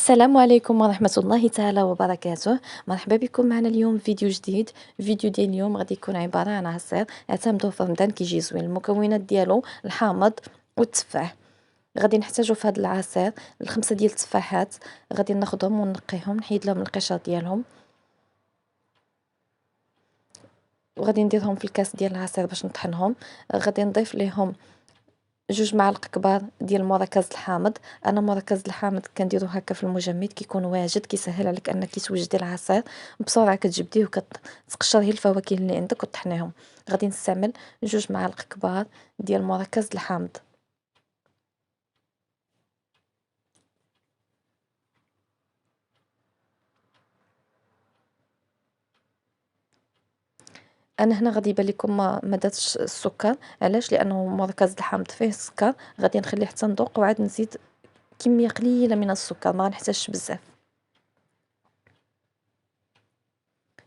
السلام عليكم ورحمة الله تعالى وبركاته. مرحبا بكم معنا اليوم في فيديو جديد. الفيديو ديال اليوم غادي يكون عبارة عن عصير اعتمدوه في رمضان كيجي زوين. المكونات ديالو الحامض والتفاح. غادي نحتاجو في هذا العصير الخمسة ديال التفاحات، غادي ناخذهم ونقيهم نحيد لهم القشر ديالهم، وغادي نديرهم في الكاس ديال العصير باش نطحنهم. غادي نضيف ليهم 2 معالق كبار ديال مركز الحامض. انا مركز الحامض كنديرو هكا في المجمد، كيكون واجد، كيسهل عليك انك توجدي العصير بسرعه. كتجبديه وكتقشري الفواكه اللي عندك وتطحنيهم. غادي نستعمل 2 معالق كبار ديال مركز الحامض. انا هنا غادي يبان لكم ما درتش السكر، علاش؟ لانه مركز الحامض فيه السكر. غادي نخليه حتى نذوق وعاد نزيد كميه قليله من السكر، ما غنحتاجش بزاف.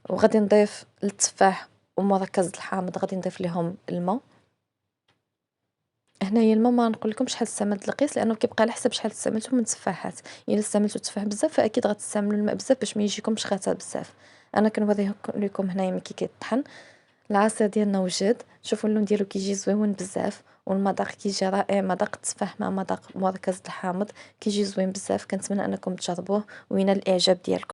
وغادي نضيف التفاح ومركز الحامض، غادي نضيف لهم الماء. هنايا الماء ما نقولكمش شحال استعملت القياس، لانه كيبقى على حسب شحال استعملتو من تفاحات. الا استعملتو التفاح بزاف فاكيد غتستعملوا الماء بزاف باش ما يجيكمش خاطر بزاف. انا كنوريه لكم هنايا ملي كيطحن. العصير ديالنا وجد، شوفوا اللون ديالو كيجي زوين بزاف، والمذاق كيجي رائع. مذاق التفاح مع مذاق مركز الحامض كيجي زوين بزاف. كنتمنى انكم تجربوه وينال الاعجاب ديالكم.